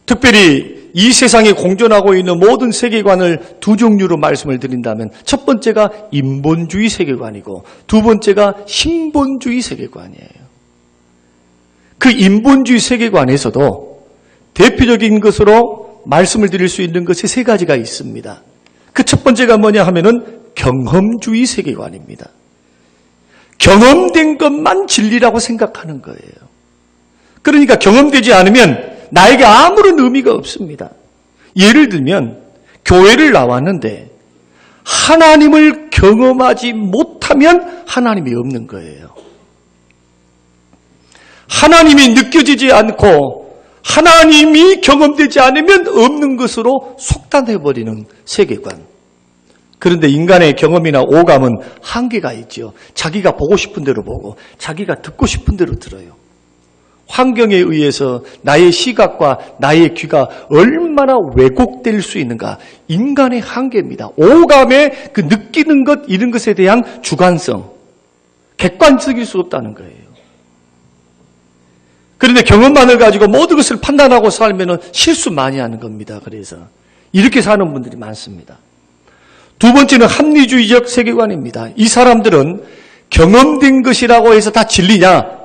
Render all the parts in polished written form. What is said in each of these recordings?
특별히 이 세상에 공존하고 있는 모든 세계관을 두 종류로 말씀을 드린다면 첫 번째가 인본주의 세계관이고 두 번째가 신본주의 세계관이에요. 그 인본주의 세계관에서도 대표적인 것으로 말씀을 드릴 수 있는 것이 세 가지가 있습니다. 그 첫 번째가 뭐냐 하면은 경험주의 세계관입니다. 경험된 것만 진리라고 생각하는 거예요. 그러니까 경험되지 않으면 나에게 아무런 의미가 없습니다. 예를 들면 교회를 나왔는데 하나님을 경험하지 못하면 하나님이 없는 거예요. 하나님이 느껴지지 않고 하나님이 경험되지 않으면 없는 것으로 속단해버리는 세계관. 그런데 인간의 경험이나 오감은 한계가 있죠. 자기가 보고 싶은 대로 보고 자기가 듣고 싶은 대로 들어요. 환경에 의해서 나의 시각과 나의 귀가 얼마나 왜곡될 수 있는가. 인간의 한계입니다. 오감의 그 느끼는 것, 이런 것에 대한 주관성. 객관적일 수 없다는 거예요. 그런데 경험만을 가지고 모든 것을 판단하고 살면 실수 많이 하는 겁니다. 그래서 이렇게 사는 분들이 많습니다. 두 번째는 합리주의적 세계관입니다. 이 사람들은 경험된 것이라고 해서 다 진리냐?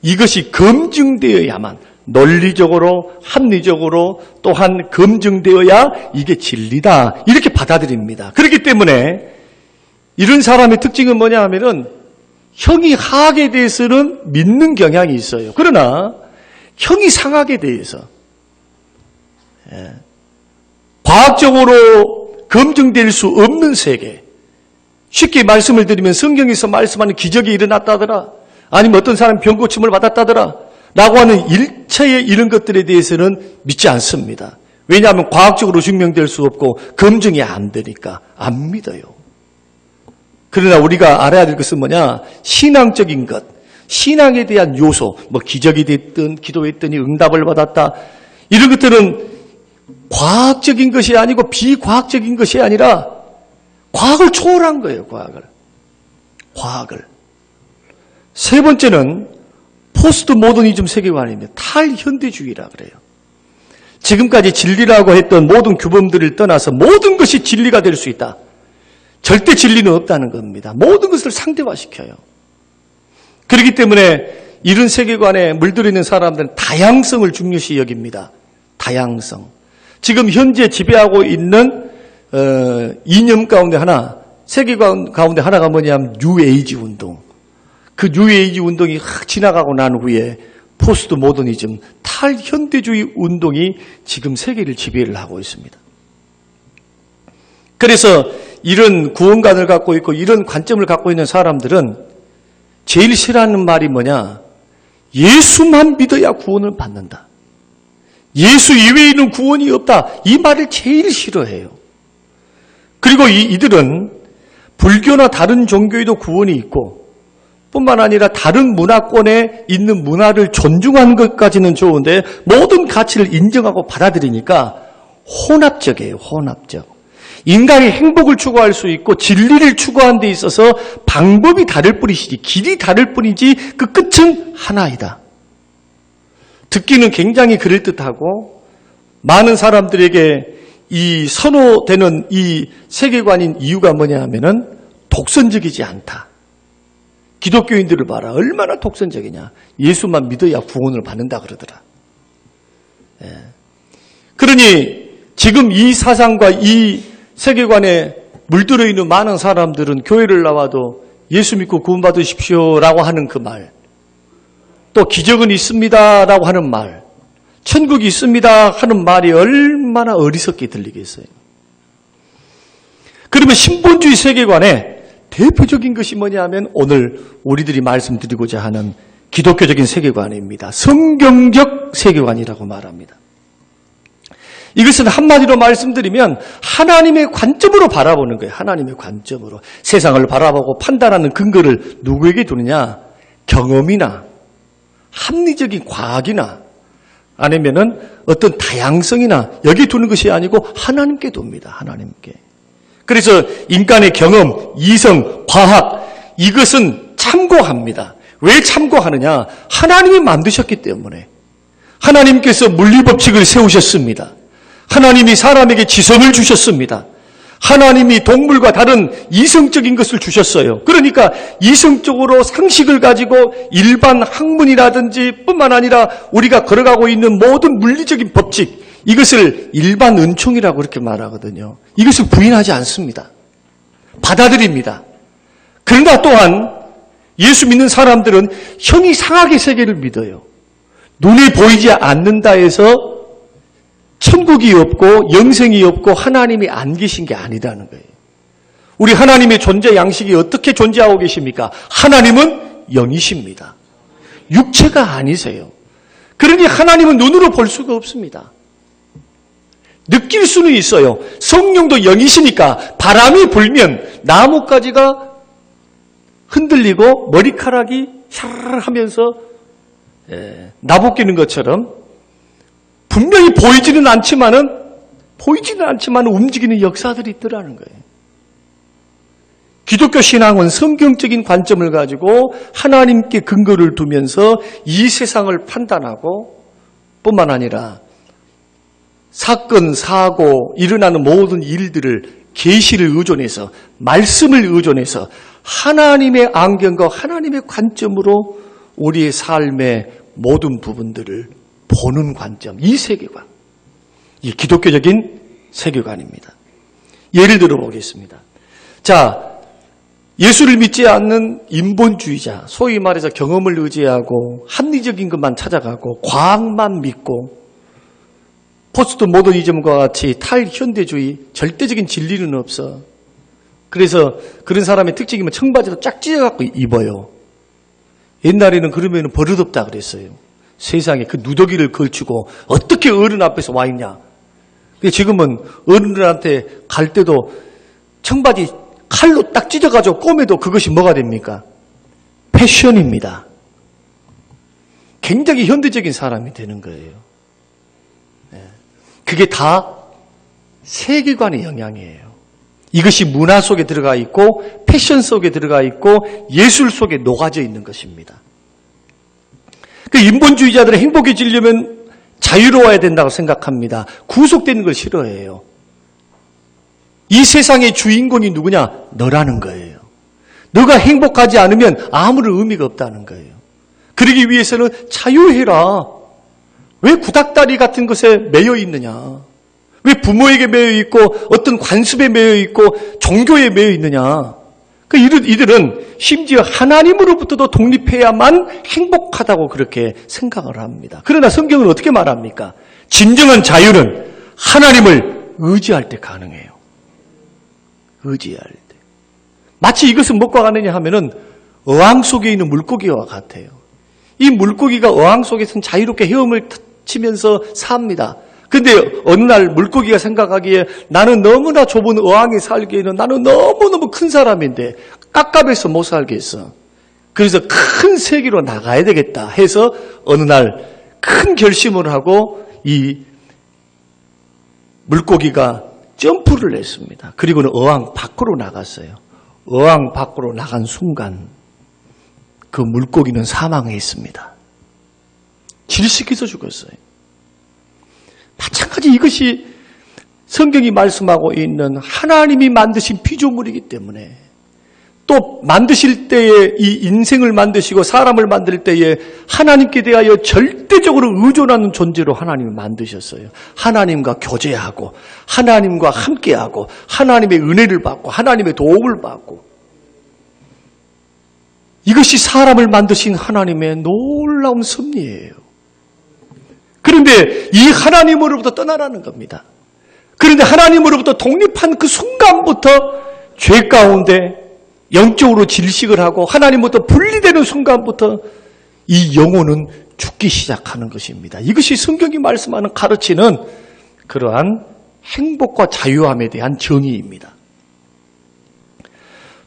이것이 검증되어야만, 논리적으로 합리적으로 또한 검증되어야 이게 진리다, 이렇게 받아들입니다. 그렇기 때문에 이런 사람의 특징은 뭐냐 하면은 형이 하악에 대해서는 믿는 경향이 있어요. 그러나 형이 상학에 대해서 과학적으로 검증될 수 없는 세계, 쉽게 말씀을 드리면 성경에서 말씀하는 기적이 일어났다더라, 아니면 어떤 사람이 병고침을 받았다더라 라고 하는 일체의 이런 것들에 대해서는 믿지 않습니다. 왜냐하면 과학적으로 증명될 수 없고 검증이 안 되니까 안 믿어요. 그러나 우리가 알아야 될 것은 뭐냐? 신앙적인 것, 신앙에 대한 요소, 뭐 기적이 됐든 기도했더니 응답을 받았다, 이런 것들은 과학적인 것이 아니고 비과학적인 것이 아니라 과학을 초월한 거예요. 과학을. 세 번째는 포스트 모더니즘 세계관입니다. 탈현대주의라 그래요. 지금까지 진리라고 했던 모든 규범들을 떠나서 모든 것이 진리가 될 수 있다. 절대 진리는 없다는 겁니다. 모든 것을 상대화시켜요. 그렇기 때문에 이런 세계관에 물들어 있는 사람들은 다양성을 중요시 여깁니다. 다양성. 지금 현재 지배하고 있는 이념 가운데 하나, 세계관 가운데 하나가 뭐냐면 뉴에이지 운동. 그 뉴에이지 운동이 지나가고 난 후에 포스트 모더니즘, 탈현대주의 운동이 지금 세계를 지배를 하고 있습니다. 그래서 이런 구원관을 갖고 있고 이런 관점을 갖고 있는 사람들은 제일 싫어하는 말이 뭐냐? 예수만 믿어야 구원을 받는다. 예수 이외에는 구원이 없다. 이 말을 제일 싫어해요. 그리고 이들은 불교나 다른 종교에도 구원이 있고 뿐만 아니라 다른 문화권에 있는 문화를 존중하는 것까지는 좋은데 모든 가치를 인정하고 받아들이니까 혼합적이에요. 혼합적. 인간이 행복을 추구할 수 있고 진리를 추구하는 데 있어서 방법이 다를 뿐이지 길이 다를 뿐이지 그 끝은 하나이다. 듣기는 굉장히 그럴듯하고 많은 사람들에게 이 선호되는 이 세계관인 이유가 뭐냐 하면은 독선적이지 않다. 기독교인들을 봐라. 얼마나 독선적이냐. 예수만 믿어야 구원을 받는다 그러더라. 그러니 지금 이 사상과 이 세계관에 물들어 있는 많은 사람들은 교회를 나와도 예수 믿고 구원받으십시오라고 하는 그 말, 또 기적은 있습니다라고 하는 말, 천국이 있습니다 하는 말이 얼마나 어리석게 들리겠어요. 그러면 신본주의 세계관에 대표적인 것이 뭐냐 하면 오늘 우리들이 말씀드리고자 하는 기독교적인 세계관입니다. 성경적 세계관이라고 말합니다. 이것은 한마디로 말씀드리면 하나님의 관점으로 바라보는 거예요. 하나님의 관점으로. 세상을 바라보고 판단하는 근거를 누구에게 두느냐? 경험이나 합리적인 과학이나 아니면은 어떤 다양성이나 여기 두는 것이 아니고 하나님께 둡니다. 하나님께. 그래서 인간의 경험, 이성, 과학 이것은 참고합니다. 왜 참고하느냐? 하나님이 만드셨기 때문에. 하나님께서 물리법칙을 세우셨습니다. 하나님이 사람에게 지성을 주셨습니다. 하나님이 동물과 다른 이성적인 것을 주셨어요. 그러니까 이성적으로 상식을 가지고 일반 학문이라든지 뿐만 아니라 우리가 걸어가고 있는 모든 물리적인 법칙, 이것을 일반 은총이라고 그렇게 말하거든요. 이것을 부인하지 않습니다. 받아들입니다. 그러나 또한 예수 믿는 사람들은 형이상하게 세계를 믿어요. 눈에 보이지 않는다 해서 천국이 없고 영생이 없고 하나님이 안 계신 게 아니라는 거예요. 우리 하나님의 존재 양식이 어떻게 존재하고 계십니까? 하나님은 영이십니다. 육체가 아니세요. 그러니 하나님은 눈으로 볼 수가 없습니다. 느낄 수는 있어요. 성령도 영이시니까 바람이 불면 나뭇가지가 흔들리고 머리카락이 샤르르 하면서 나부끼는 것처럼 분명히 보이지는 않지만 움직이는 역사들이 있더라는 거예요. 기독교 신앙은 성경적인 관점을 가지고 하나님께 근거를 두면서 이 세상을 판단하고 뿐만 아니라 사건, 사고, 일어나는 모든 일들을 계시를 의존해서 말씀을 의존해서 하나님의 안경과 하나님의 관점으로 우리의 삶의 모든 부분들을 보는 관점, 이 세계관, 이 기독교적인 세계관입니다. 예를 들어 보겠습니다. 자, 예수를 믿지 않는 인본주의자, 소위 말해서 경험을 의지하고 합리적인 것만 찾아가고 과학만 믿고 포스트 모더니즘과 같이 탈현대주의, 절대적인 진리는 없어. 그래서 그런 사람의 특징이 뭐 청바지도 쫙 찢어갖고 입어요. 옛날에는 그러면 버릇없다 그랬어요. 세상에 그 누더기를 걸치고 어떻게 어른 앞에서 와 있냐. 지금은 어른들한테 갈 때도 청바지 칼로 딱 찢어가지고 꼬매도 그것이 뭐가 됩니까? 패션입니다. 굉장히 현대적인 사람이 되는 거예요. 그게 다 세계관의 영향이에요. 이것이 문화 속에 들어가 있고 패션 속에 들어가 있고 예술 속에 녹아져 있는 것입니다. 그 인본주의자들은 행복해지려면 자유로워야 된다고 생각합니다. 구속되는 걸 싫어해요. 이 세상의 주인공이 누구냐? 너라는 거예요. 너가 행복하지 않으면 아무런 의미가 없다는 거예요. 그러기 위해서는 자유해라. 왜 구닥다리 같은 것에 매여 있느냐? 왜 부모에게 매여 있고 어떤 관습에 매여 있고 종교에 매여 있느냐? 이들은 심지어 하나님으로부터도 독립해야만 행복하다고 그렇게 생각을 합니다. 그러나 성경은 어떻게 말합니까? 진정한 자유는 하나님을 의지할 때 가능해요. 의지할 때. 마치 이것은 뭐과 같느냐 하면은 어항 속에 있는 물고기와 같아요. 이 물고기가 어항 속에서는 자유롭게 헤엄을 치면서 삽니다. 근데 어느 날 물고기가 생각하기에 나는 너무나 좁은 어항에 살기에는 나는 너무너무 큰 사람인데 깝깝해서 못 살겠어. 그래서 큰 세계로 나가야 되겠다 해서 어느 날 큰 결심을 하고 이 물고기가 점프를 했습니다. 그리고는 어항 밖으로 나갔어요. 어항 밖으로 나간 순간 그 물고기는 사망했습니다. 질식해서 죽었어요. 마찬가지 이것이 성경이 말씀하고 있는 하나님이 만드신 피조물이기 때문에 또 만드실 때에 이 인생을 만드시고 사람을 만들 때에 하나님께 대하여 절대적으로 의존하는 존재로 하나님을 만드셨어요. 하나님과 교제하고 하나님과 함께하고 하나님의 은혜를 받고 하나님의 도움을 받고 이것이 사람을 만드신 하나님의 놀라운 섭리예요. 그런데 이 하나님으로부터 떠나라는 겁니다. 그런데 하나님으로부터 독립한 그 순간부터 죄 가운데 영적으로 질식을 하고 하나님부터 분리되는 순간부터 이 영혼은 죽기 시작하는 것입니다. 이것이 성경이 말씀하는 가르치는 그러한 행복과 자유함에 대한 정의입니다.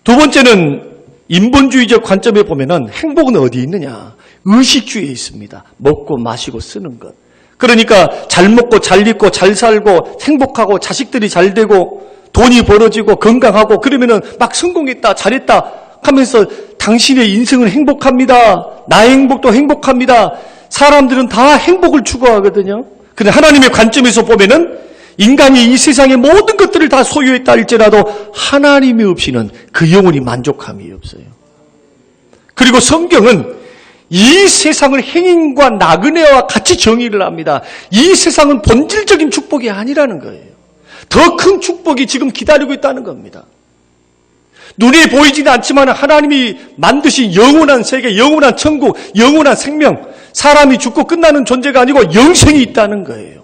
두 번째는 인본주의적 관점에 보면은 행복은 어디 있느냐? 의식주의에 있습니다. 먹고 마시고 쓰는 것. 그러니까 잘 먹고 잘 입고 잘 살고 행복하고 자식들이 잘 되고 돈이 벌어지고 건강하고 그러면은 막 성공했다 잘했다 하면서 당신의 인생은 행복합니다. 나의 행복도 행복합니다. 사람들은 다 행복을 추구하거든요. 그런데 하나님의 관점에서 보면은 인간이 이 세상의 모든 것들을 다 소유했다 할지라도 하나님이 없이는 그 영혼이 만족함이 없어요. 그리고 성경은 이 세상을 행인과 나그네와 같이 정의를 합니다. 이 세상은 본질적인 축복이 아니라는 거예요. 더 큰 축복이 지금 기다리고 있다는 겁니다. 눈에 보이지는 않지만 하나님이 만드신 영원한 세계, 영원한 천국, 영원한 생명, 사람이 죽고 끝나는 존재가 아니고 영생이 있다는 거예요.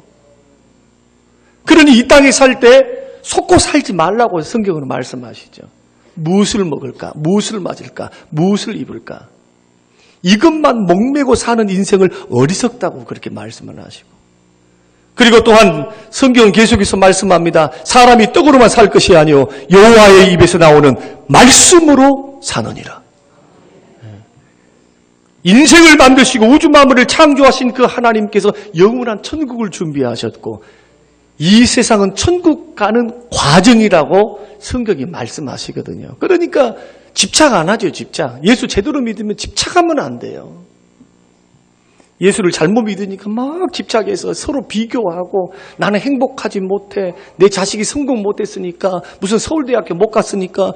그러니 이 땅에 살 때 속고 살지 말라고 성경은 말씀하시죠. 무엇을 먹을까? 무엇을 맞을까? 무엇을 입을까? 이것만 목매고 사는 인생을 어리석다고 그렇게 말씀을 하시고, 그리고 또한 성경은 계속해서 말씀합니다. 사람이 떡으로만 살 것이 아니요 여호와의 입에서 나오는 말씀으로 사느니라. 인생을 만드시고 우주 만물을 창조하신 그 하나님께서 영원한 천국을 준비하셨고 이 세상은 천국 가는 과정이라고 성경이 말씀하시거든요. 그러니까 집착 안 하죠. 집착. 예수 제대로 믿으면 집착하면 안 돼요. 예수를 잘못 믿으니까 막 집착해서 서로 비교하고 나는 행복하지 못해. 내 자식이 성공 못했으니까 무슨 서울대학교 못 갔으니까.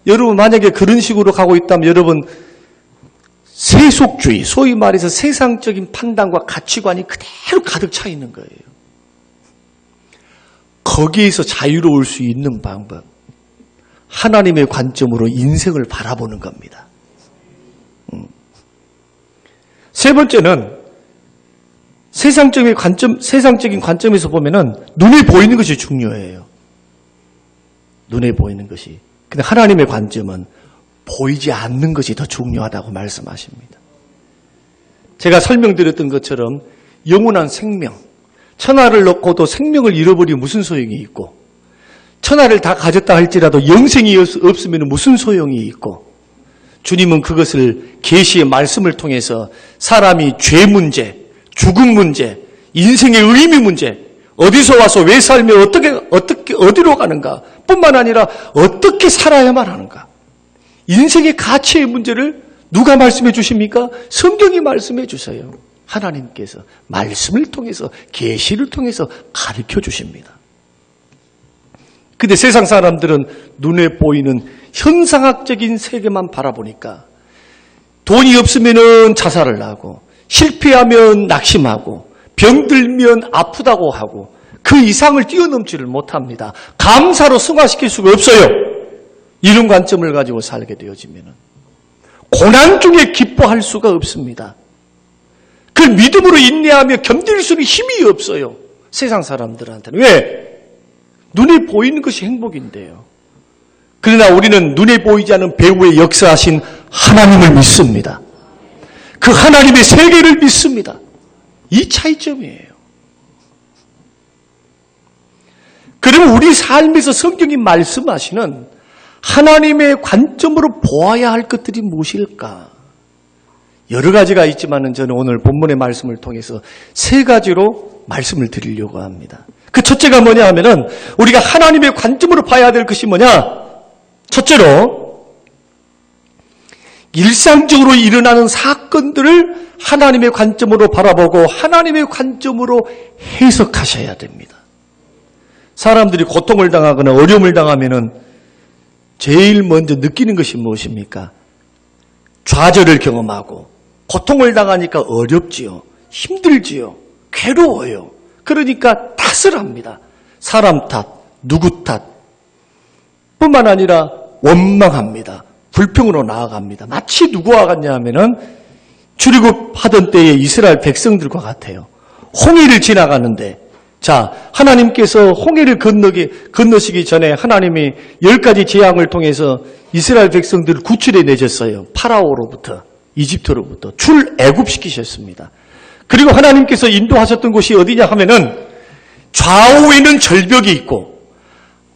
여러분 만약에 그런 식으로 가고 있다면 여러분 세속주의, 소위 말해서 세상적인 판단과 가치관이 그대로 가득 차 있는 거예요. 거기에서 자유로울 수 있는 방법, 하나님의 관점으로 인생을 바라보는 겁니다. 세 번째는 세상적인 관점에서 보면은 눈에 보이는 것이 중요해요. 눈에 보이는 것이. 근데 하나님의 관점은 보이지 않는 것이 더 중요하다고 말씀하십니다. 제가 설명드렸던 것처럼 영원한 생명, 천하를 넣고도 생명을 잃어버리면 무슨 소용이 있고, 천하를 다 가졌다 할지라도 영생이 없으면 무슨 소용이 있고, 주님은 그것을 계시의 말씀을 통해서 사람이 죄 문제, 죽음 문제, 인생의 의미 문제, 어디서 와서 왜 살며 어디로 가는가 뿐만 아니라 어떻게 살아야만 하는가, 인생의 가치의 문제를 누가 말씀해 주십니까? 성경이 말씀해 주세요. 하나님께서 말씀을 통해서, 계시를 통해서 가르쳐 주십니다. 근데 세상 사람들은 눈에 보이는 현상학적인 세계만 바라보니까 돈이 없으면 자살을 하고, 실패하면 낙심하고, 병들면 아프다고 하고, 그 이상을 뛰어넘지를 못합니다. 감사로 승화시킬 수가 없어요. 이런 관점을 가지고 살게 되어지면 고난 중에 기뻐할 수가 없습니다. 그 믿음으로 인내하며 견딜 수는 힘이 없어요. 세상 사람들한테는. 왜? 눈에 보이는 것이 행복인데요. 그러나 우리는 눈에 보이지 않는 배후에 역사하신 하나님을 믿습니다. 그 하나님의 세계를 믿습니다. 이 차이점이에요. 그러면 우리 삶에서 성경이 말씀하시는 하나님의 관점으로 보아야 할 것들이 무엇일까? 여러 가지가 있지만 저는 오늘 본문의 말씀을 통해서 세 가지로 말씀을 드리려고 합니다. 그 첫째가 뭐냐 하면은 우리가 하나님의 관점으로 봐야 될 것이 뭐냐? 첫째로 일상적으로 일어나는 사건들을 하나님의 관점으로 바라보고 하나님의 관점으로 해석하셔야 됩니다. 사람들이 고통을 당하거나 어려움을 당하면은 제일 먼저 느끼는 것이 무엇입니까? 좌절을 경험하고 고통을 당하니까 어렵지요. 힘들지요. 괴로워요. 그러니까 탓을 합니다. 사람 탓, 누구 탓 뿐만 아니라 원망합니다. 불평으로 나아갑니다. 마치 누구와 같냐 하면은 출애굽하던 때의 이스라엘 백성들과 같아요. 홍해를 지나가는데, 자, 하나님께서 홍해를 건너시기 전에 하나님이 10가지 재앙을 통해서 이스라엘 백성들을 구출해 내셨어요. 파라오로부터, 이집트로부터 출애굽시키셨습니다. 그리고 하나님께서 인도하셨던 곳이 어디냐 하면은 좌우에는 절벽이 있고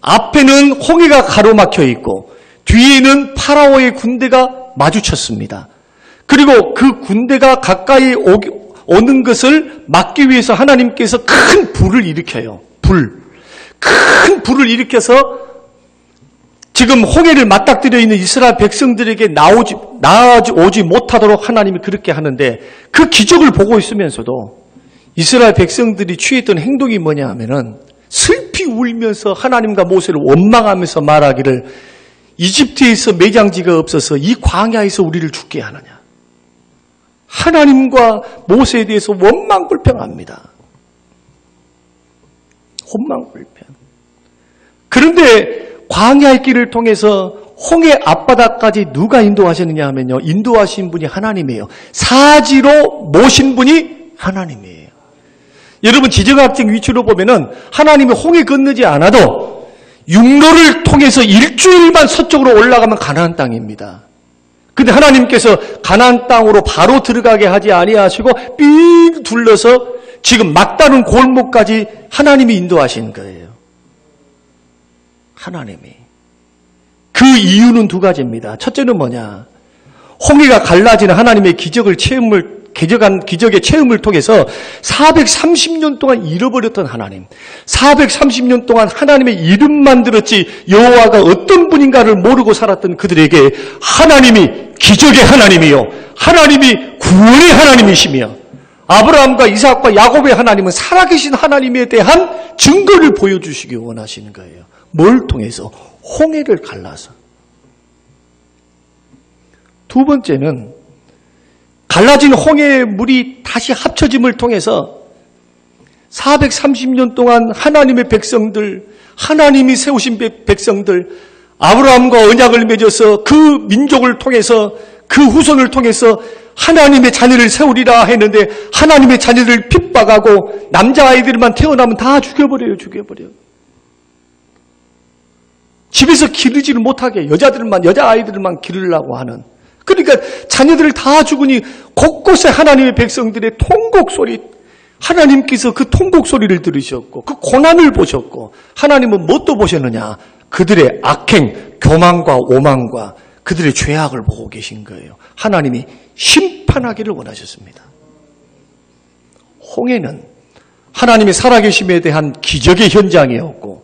앞에는 홍해가 가로막혀 있고 뒤에는 파라오의 군대가 마주쳤습니다. 그리고 그 군대가 가까이 오는 것을 막기 위해서 하나님께서 큰 불을 일으켜요. 큰 불을 일으켜서 지금 홍해를 맞닥뜨려 있는 이스라엘 백성들에게 나아오지 못하도록 하나님이 그렇게 하는데 그 기적을 보고 있으면서도 이스라엘 백성들이 취했던 행동이 뭐냐 하면은 슬피 울면서 하나님과 모세를 원망하면서 말하기를 이집트에서 매장지가 없어서 이 광야에서 우리를 죽게 하느냐. 하나님과 모세에 대해서 원망불평합니다. 원망불평. 그런데 광야의 길을 통해서 홍해 앞바다까지 누가 인도하셨느냐 하면요. 인도하신 분이 하나님이에요. 사지로 모신 분이 하나님이에요. 여러분 지정학적 위치로 보면은 하나님이 홍해 건너지 않아도 육로를 통해서 일주일만 서쪽으로 올라가면 가나안 땅입니다. 근데 하나님께서 가나안 땅으로 바로 들어가게 하지 아니하시고 삥 둘러서 지금 막다른 골목까지 하나님이 인도하신 거예요. 하나님이. 그 이유는 두 가지입니다. 첫째는 뭐냐? 홍해가 갈라지는 하나님의 기적의 체험을 통해서 430년 동안 잃어버렸던 하나님, 430년 동안 하나님의 이름만 들었지 여호와가 어떤 분인가를 모르고 살았던 그들에게 하나님이 기적의 하나님이요, 하나님이 구원의 하나님이시며 아브라함과 이삭과 야곱의 하나님은 살아계신 하나님에 대한 증거를 보여주시기 원하시는 거예요. 뭘 통해서? 홍해를 갈라서. 두 번째는 갈라진 홍해의 물이 다시 합쳐짐을 통해서 430년 동안 하나님의 백성들, 하나님이 세우신 백성들, 아브라함과 언약을 맺어서 그 민족을 통해서 그 후손을 통해서 하나님의 자녀를 세우리라 했는데 하나님의 자녀를 핍박하고 남자아이들만 태어나면 다 죽여버려요. 집에서 기르지를 못하게 여자아이들만 기르려고 하는. 그러니까 자녀들을 다 죽으니 곳곳에 하나님의 백성들의 통곡 소리, 하나님께서 그 통곡 소리를 들으셨고 그 고난을 보셨고 하나님은 뭣도 보셨느냐? 그들의 악행, 교만과 오만과 그들의 죄악을 보고 계신 거예요. 하나님이 심판하기를 원하셨습니다. 홍해는 하나님의 살아계심에 대한 기적의 현장이었고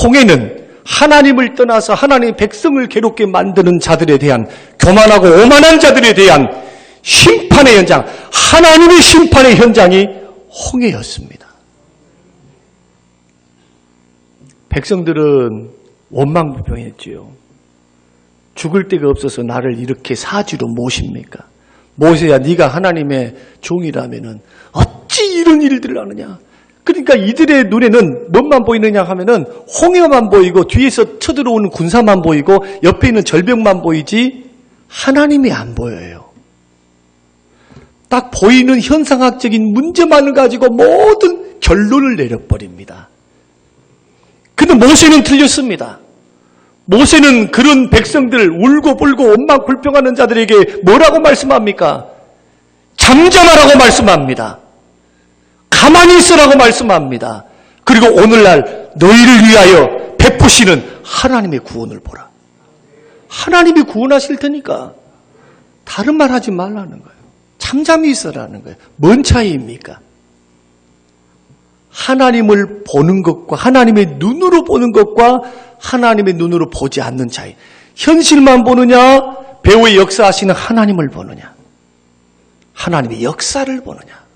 홍해는 하나님을 떠나서 하나님의 백성을 괴롭게 만드는 자들에 대한 교만하고 오만한 자들에 대한 심판의 현장, 하나님의 심판의 현장이 홍해였습니다. 백성들은 원망불평했지요. 죽을 데가 없어서 나를 이렇게 사지로 모십니까? 모세야, 네가 하나님의 종이라면은 어찌 이런 일들을 하느냐? 그러니까 이들의 눈에는 뭔만 보이느냐 하면은 홍해만 보이고 뒤에서 쳐들어오는 군사만 보이고 옆에 있는 절벽만 보이지 하나님이 안 보여요. 딱 보이는 현상학적인 문제만을 가지고 모든 결론을 내려버립니다. 근데 모세는 틀렸습니다. 모세는 그런 백성들 울고 불고 원망 불평하는 자들에게 뭐라고 말씀합니까? 잠잠하라고 말씀합니다. 가만히 있으라고 말씀합니다. 그리고 오늘날 너희를 위하여 베푸시는 하나님의 구원을 보라. 하나님이 구원하실 테니까 다른 말 하지 말라는 거예요. 잠잠히 있으라는 거예요. 뭔 차이입니까? 하나님을 보는 것과 하나님의 눈으로 보는 것과 하나님의 눈으로 보지 않는 차이. 현실만 보느냐, 배후에 역사하시는 하나님을 보느냐, 하나님의 역사를 보느냐.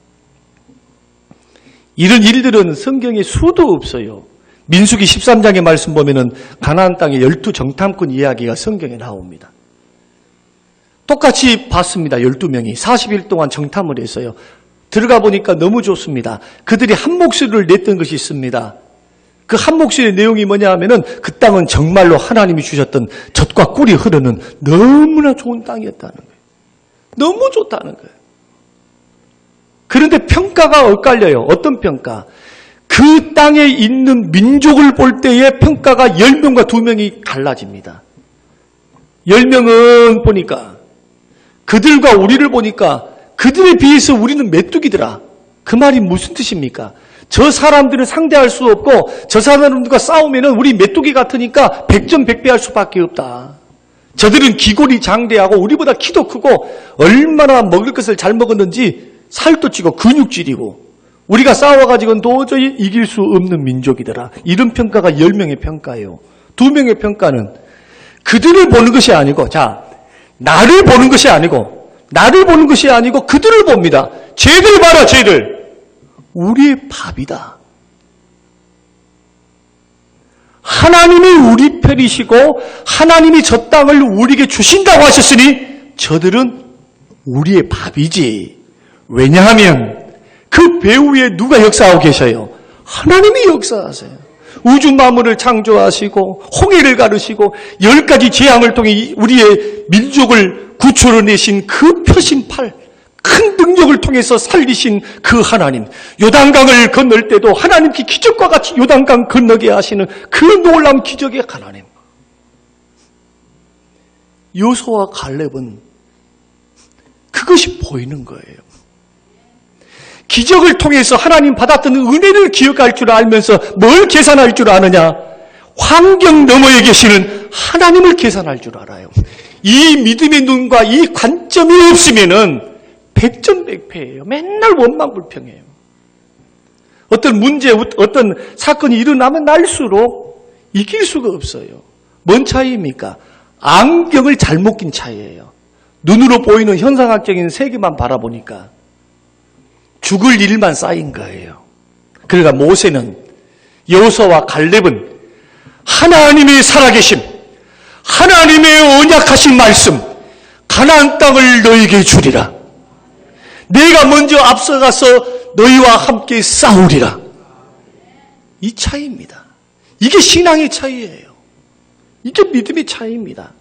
이런 일들은 성경에 수도 없어요. 민수기 13장의 말씀 보면은 가나안 땅의 12정탐꾼 이야기가 성경에 나옵니다. 똑같이 봤습니다. 12명이 40일 동안 정탐을 했어요. 들어가 보니까 너무 좋습니다. 그들이 한 목소리를 냈던 것이 있습니다. 그 한 목소리의 내용이 뭐냐 하면은 그 땅은 정말로 하나님이 주셨던 젖과 꿀이 흐르는 너무나 좋은 땅이었다는 거예요. 너무 좋다는 거예요. 그런데 평가가 엇갈려요. 어떤 평가? 그 땅에 있는 민족을 볼 때의 평가가 10명과 2명이 갈라집니다. 10명은 보니까 그들과 우리를 보니까 그들에 비해서 우리는 메뚜기더라. 그 말이 무슨 뜻입니까? 저 사람들은 상대할 수 없고 저 사람들과 싸우면은 우리 메뚜기 같으니까 100점 100배할 수밖에 없다. 저들은 기골이 장대하고 우리보다 키도 크고 얼마나 먹을 것을 잘 먹었는지 살도 찌고 근육질이고 우리가 싸워가지고는 도저히 이길 수 없는 민족이더라. 이런 평가가 10명의 평가예요. 2명의 평가는 그들을 보는 것이 아니고, 자, 나를 보는 것이 아니고 그들을 봅니다. 쟤들 봐라, 쟤들. 우리의 밥이다. 하나님이 우리 편이시고 하나님이 저 땅을 우리에게 주신다고 하셨으니 저들은 우리의 밥이지. 왜냐하면 그 배후에 누가 역사하고 계셔요? 하나님이 역사하세요. 우주 만물을 창조하시고 홍해를 가르시고 10가지 재앙을 통해 우리의 민족을 구출해내신 그 표심팔, 큰 능력을 통해서 살리신 그 하나님, 요단강을 건널 때도 하나님께 기적과 같이 요단강 건너게 하시는 그 놀라운 기적의 하나님. 여호수아와 갈렙은 그것이 보이는 거예요. 기적을 통해서 하나님 받았던 은혜를 기억할 줄 알면서 뭘 계산할 줄 아느냐? 환경 너머에 계시는 하나님을 계산할 줄 알아요. 이 믿음의 눈과 이 관점이 없으면은 백전백패예요. 맨날 원망불평해요. 어떤 문제, 어떤 사건이 일어나면 날수록 이길 수가 없어요. 뭔 차이입니까? 안경을 잘못 낀 차이예요. 눈으로 보이는 현상학적인 세계만 바라보니까 죽을 일만 쌓인 거예요. 그러니까 모세는, 여호수아와 갈렙은 하나님의 살아계심, 하나님의 언약하신 말씀, 가나안 땅을 너에게 주리라. 내가 먼저 앞서가서 너희와 함께 싸우리라. 이 차이입니다. 이게 신앙의 차이예요. 이게 믿음의 차이입니다.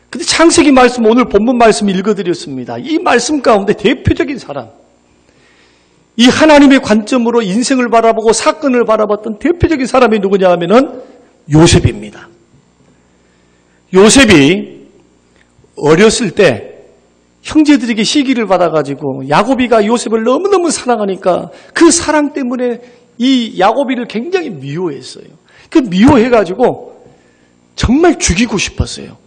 근데 창세기 말씀, 오늘 본문 말씀 읽어드렸습니다. 이 말씀 가운데 대표적인 사람, 이 하나님의 관점으로 인생을 바라보고 사건을 바라봤던 대표적인 사람이 누구냐 하면은 요셉입니다. 요셉이 어렸을 때 형제들에게 시기를 받아가지고 야곱이가 요셉을 너무너무 사랑하니까 그 사랑 때문에 이 야곱이를 굉장히 미워했어요. 그 미워해가지고 정말 죽이고 싶었어요.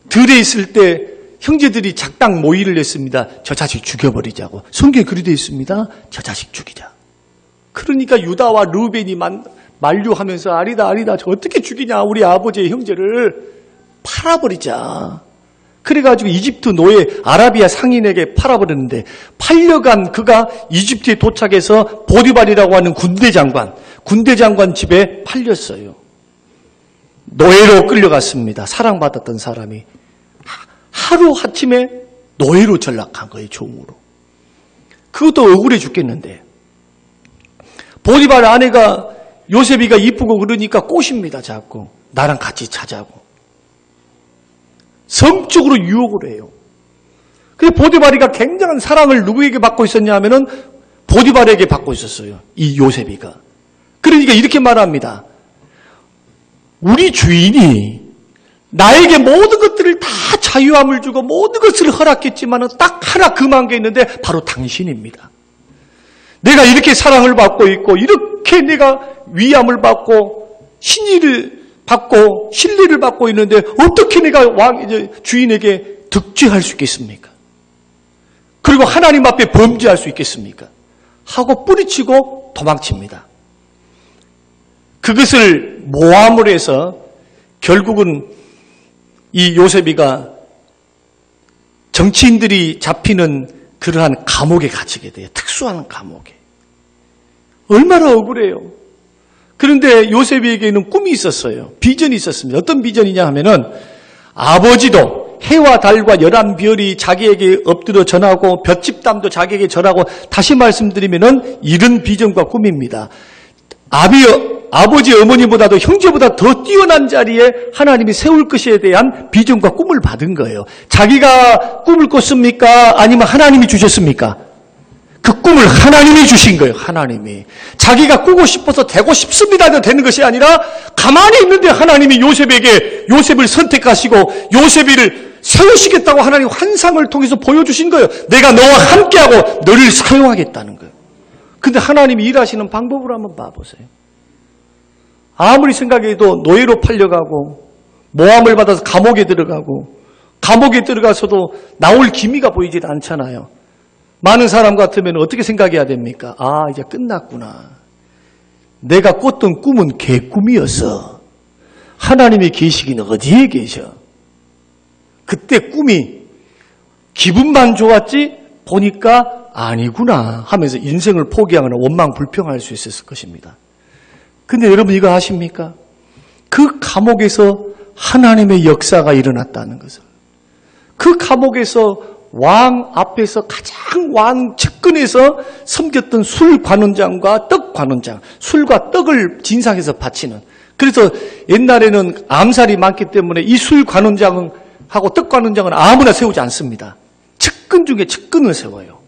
들에 있을 때 형제들이 작당 모의를 했습니다. 저 자식 죽여버리자고. 성경에 그리 되어 있습니다. 저 자식 죽이자. 그러니까 유다와 르벤이 만류하면서 아니다 저 어떻게 죽이냐, 우리 아버지의 형제를 팔아버리자. 그래가지고 이집트 노예 아라비아 상인에게 팔아버렸는데, 팔려간 그가 이집트에 도착해서 보디발이라고 하는 군대 장관 집에 팔렸어요. 노예로 끌려갔습니다. 사랑받았던 사람이 하루아침에 노예로 전락한 거예요. 종으로. 그것도 억울해 죽겠는데, 보디발 아내가 요셉이가 이쁘고 그러니까 꼬십니다. 자꾸 나랑 같이 자자고 성적으로 유혹을 해요. 그래서 보디발이가 굉장한 사랑을 누구에게 받고 있었냐 하면은 보디발에게 받고 있었어요. 이 요셉이가. 그러니까 이렇게 말합니다. 우리 주인이 나에게 모든 것들을 다 자유함을 주고 모든 것을 허락했지만 딱 하나 금한 게 있는데 바로 당신입니다. 내가 이렇게 사랑을 받고 있고 이렇게 내가 위함을 받고 신의를 받고 신뢰를 받고 있는데 어떻게 내가 주인에게 득죄할 수 있겠습니까? 그리고 하나님 앞에 범죄할 수 있겠습니까? 하고 뿌리치고 도망칩니다. 그것을 모함을 해서 결국은 이 요셉이가 정치인들이 잡히는 그러한 감옥에 갇히게 돼요. 특수한 감옥에. 얼마나 억울해요. 그런데 요셉에게는 꿈이 있었어요. 비전이 있었습니다. 어떤 비전이냐 하면은 아버지도 해와 달과 11별이 자기에게 엎드려 전하고 볏집담도 자기에게 전하고, 다시 말씀드리면은 이런 비전과 꿈입니다. 아버지 어머니보다도 형제보다 더 뛰어난 자리에 하나님이 세울 것에 대한 비전과 꿈을 받은 거예요. 자기가 꿈을 꿨습니까? 아니면 하나님이 주셨습니까? 그 꿈을 하나님이 주신 거예요. 하나님이. 자기가 꾸고 싶어서 되고 싶습니다 되는 것이 아니라 가만히 있는데 하나님이 요셉을 선택하시고 요셉이를 세우시겠다고 하나님 환상을 통해서 보여주신 거예요. 내가 너와 함께하고 너를 사용하겠다는 거예요. 근데 하나님이 일하시는 방법을 한번 봐보세요. 아무리 생각해도 노예로 팔려가고 모함을 받아서 감옥에 들어가고, 감옥에 들어가서도 나올 기미가 보이질 않잖아요. 많은 사람 같으면 어떻게 생각해야 됩니까? 아, 이제 끝났구나. 내가 꿨던 꿈은 개꿈이었어. 하나님의 계시기는 어디에 계셔? 그때 꿈이 기분만 좋았지 보니까 아니구나 하면서 인생을 포기하거나 원망불평할 수 있었을 것입니다. 근데 여러분 이거 아십니까? 그 감옥에서 하나님의 역사가 일어났다는 것을. 그 감옥에서 왕 앞에서 가장 왕 측근에서 섬겼던 술 관원장과 떡 관원장, 술과 떡을 진상에서 바치는. 그래서 옛날에는 암살이 많기 때문에 이 술 관원장하고 떡 관원장은 아무나 세우지 않습니다. 측근 중에 측근을 세워요.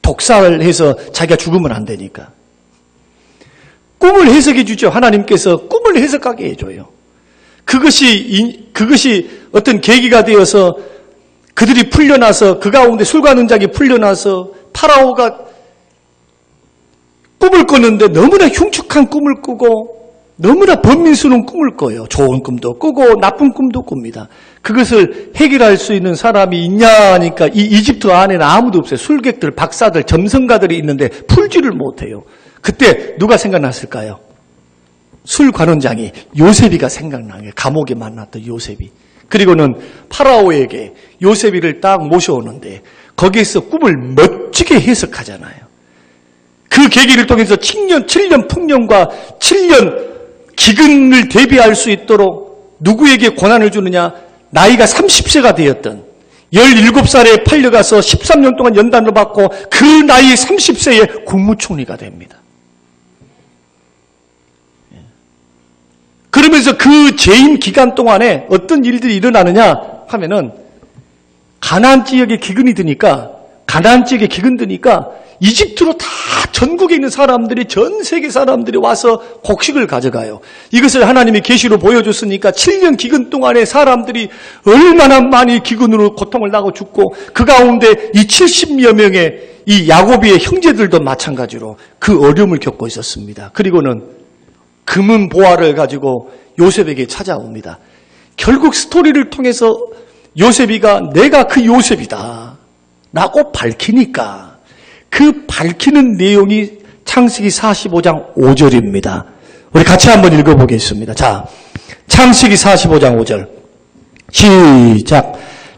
독살해서 자기가 죽으면 안 되니까. 꿈을 해석해 주죠. 하나님께서 꿈을 해석하게 해줘요. 그것이 어떤 계기가 되어서 그들이 풀려나서 그 가운데 술관원장이 풀려나서 파라오가 꿈을 꿨는데 너무나 흉측한 꿈을 꾸고 너무나 번민스러운 꿈을 꿔요. 좋은 꿈도 꾸고 나쁜 꿈도 꿉니다. 그것을 해결할 수 있는 사람이 있냐 하니까 이 이집트 안에는 아무도 없어요. 술객들, 박사들, 점성가들이 있는데 풀지를 못해요. 그때 누가 생각났을까요? 술관원장이 요셉이가 생각나요. 감옥에 만났던 요셉이. 그리고는 파라오에게 요셉이를 딱 모셔오는데 거기에서 꿈을 멋지게 해석하잖아요. 그 계기를 통해서 7년 풍년과 7년 기근을 대비할 수 있도록 누구에게 권한을 주느냐? 나이가 30세가 되었던 17살에 팔려가서 13년 동안 연단을 받고 그 나이 30세에 국무총리가 됩니다. 그러면서 그 재임 기간 동안에 어떤 일들이 일어나느냐 하면은 가나안 지역에 기근이 드니까 이집트로 다 전국에 있는 사람들이 전 세계 사람들이 와서 곡식을 가져가요. 이것을 하나님이 계시로 보여줬으니까 7년 기근 동안에 사람들이 얼마나 많이 기근으로 고통을 나고 죽고 그 가운데 이 70여 명의 이 야곱의 형제들도 마찬가지로 그 어려움을 겪고 있었습니다. 그리고는 금은 보화를 가지고 요셉에게 찾아옵니다. 결국 스토리를 통해서 요셉이가 내가 그 요셉이다 라고 밝히니까 그 밝히는 내용이 창세기 45장 5절입니다. 우리 같이 한번 읽어보겠습니다. 자, 창세기 45장 5절 시작.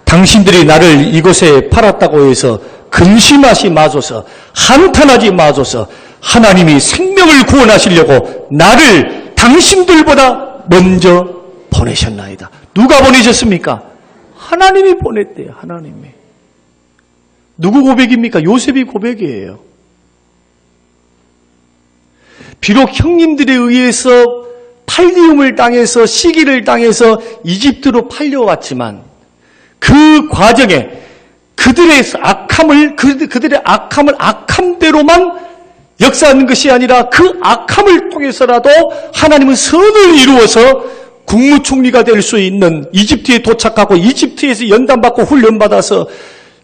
당신들이 나를 이곳에 팔았다고 해서 근심하지 마소서, 한탄하지 마소서. 하나님이 생명을 구원하시려고 나를 당신들보다 먼저 보내셨나이다. 누가 보내셨습니까? 하나님이 보냈대요. 하나님이. 누구 고백입니까? 요셉이 고백이에요. 비록 형님들에 의해서 팔리움을 당해서 시기를 당해서 이집트로 팔려왔지만 그 과정에 그들의 악함을 악함대로만 역사하는 것이 아니라 그 악함을 통해서라도 하나님은 선을 이루어서 국무총리가 될 수 있는, 이집트에 도착하고 이집트에서 연단받고 훈련받아서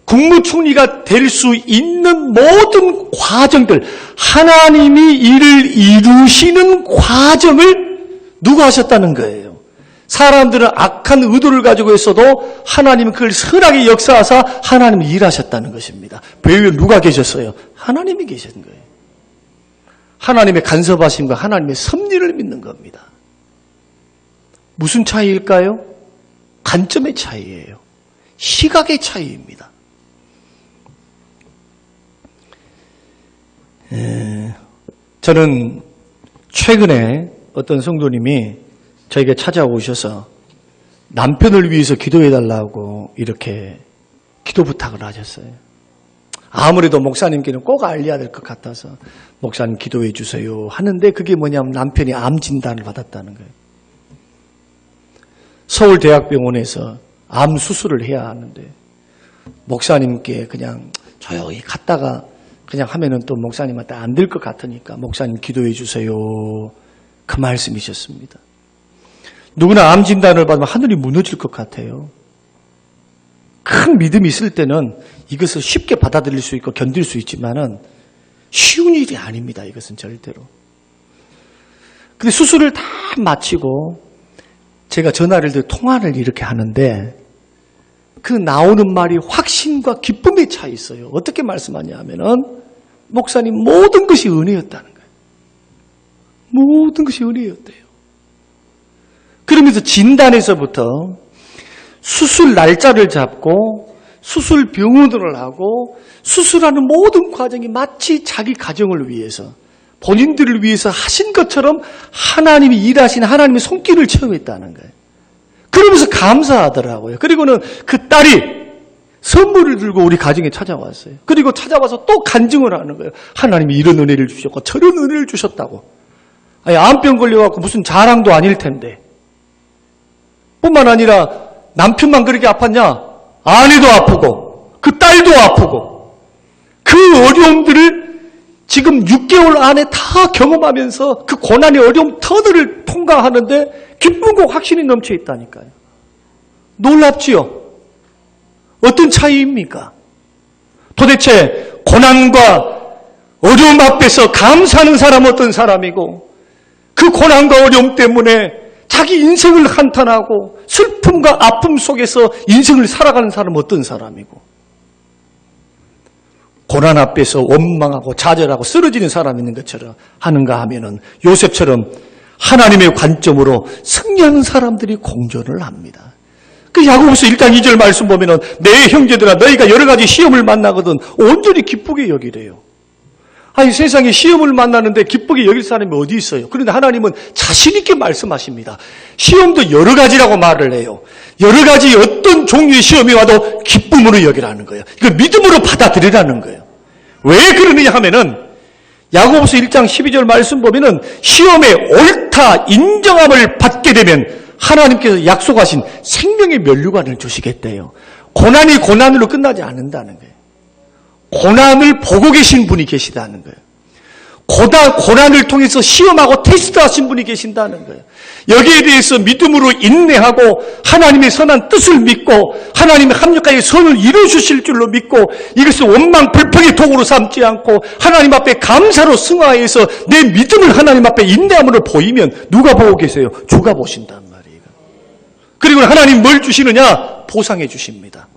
국무총리가 될 수 있는 모든 과정들, 하나님이 이를 이루시는 과정을 누가 하셨다는 거예요. 사람들은 악한 의도를 가지고 있어도 하나님은 그걸 선하게 역사하사 하나님이 일하셨다는 것입니다. 배후에 누가 계셨어요? 하나님이 계신 거예요. 하나님의 간섭하심과 하나님의 섭리를 믿는 겁니다. 무슨 차이일까요? 관점의 차이예요. 시각의 차이입니다. 저는 최근에 어떤 성도님이 저에게 찾아오셔서 남편을 위해서 기도해달라고 이렇게 기도 부탁을 하셨어요. 아무래도 목사님께는 꼭 알려야 될 것 같아서 목사님 기도해 주세요 하는데 그게 뭐냐면 남편이 암 진단을 받았다는 거예요. 서울대학병원에서 암 수술을 해야 하는데 목사님께 그냥 조용히 갔다가 그냥 하면은 또 목사님한테 안 될 것 같으니까 목사님 기도해 주세요. 그 말씀이셨습니다. 누구나 암 진단을 받으면 하늘이 무너질 것 같아요. 큰 믿음이 있을 때는 이것을 쉽게 받아들일 수 있고 견딜 수 있지만은 쉬운 일이 아닙니다. 이것은 절대로. 근데 수술을 다 마치고 제가 전화를 들어 통화를 이렇게 하는데 그 나오는 말이 확신과 기쁨의 차이 있어요. 어떻게 말씀하냐 하면은 목사님 모든 것이 은혜였다는 거예요. 모든 것이 은혜였대요. 그러면서 진단에서부터 수술 날짜를 잡고 수술 병원을 하고 수술하는 모든 과정이 마치 자기 가정을 위해서 본인들을 위해서 하신 것처럼 하나님이 일하신 하나님의 손길을 체험했다는 거예요. 그러면서 감사하더라고요. 그리고는 그 딸이 선물을 들고 우리 가정에 찾아왔어요. 그리고 찾아와서 또 간증을 하는 거예요. 하나님이 이런 은혜를 주셨고 저런 은혜를 주셨다고. 아니, 암병 걸려갖고 무슨 자랑도 아닐 텐데. 뿐만 아니라 남편만 그렇게 아팠냐? 아내도 아프고 그 딸도 아프고 그 어려움들을 지금 6개월 안에 다 경험하면서 그 고난의 어려움 터널을 통과하는데 기쁨과 확신이 넘쳐 있다니까요. 놀랍지요? 어떤 차이입니까? 도대체 고난과 어려움 앞에서 감사하는 사람은 어떤 사람이고 그 고난과 어려움 때문에 자기 인생을 한탄하고 슬픔과 아픔 속에서 인생을 살아가는 사람은 어떤 사람이고 고난 앞에서 원망하고 좌절하고 쓰러지는 사람이 있는 것처럼 하는가 하면은 요셉처럼 하나님의 관점으로 승리하는 사람들이 공존을 합니다. 그 야고보서 1장 2절 말씀 보면은 내 형제들아 너희가 여러 가지 시험을 만나거든 온전히 기쁘게 여기래요. 아니 세상에 시험을 만나는데 기쁘게 여길 사람이 어디 있어요? 그런데 하나님은 자신 있게 말씀하십니다. 시험도 여러 가지라고 말을 해요. 여러 가지 어떤 종류의 시험이 와도 기쁨으로 여기라는 거예요. 이걸 믿음으로 받아들이라는 거예요. 왜 그러느냐 하면은 야고보서 1장 12절 말씀 보면은 시험에 옳다 인정함을 받게 되면 하나님께서 약속하신 생명의 면류관을 주시겠대요. 고난이 고난으로 끝나지 않는다는 거예요. 고난을 보고 계신 분이 계시다는 거예요. 고난을 통해서 시험하고 테스트하신 분이 계신다는 거예요. 여기에 대해서 믿음으로 인내하고 하나님의 선한 뜻을 믿고 하나님의 합력하여 선을 이루어주실 줄로 믿고 이것을 원망 불평의 도구로 삼지 않고 하나님 앞에 감사로 승화해서 내 믿음을 하나님 앞에 인내함으로 보이면 누가 보고 계세요? 주가 보신단 말이에요. 그리고 하나님 뭘 주시느냐? 보상해 주십니다.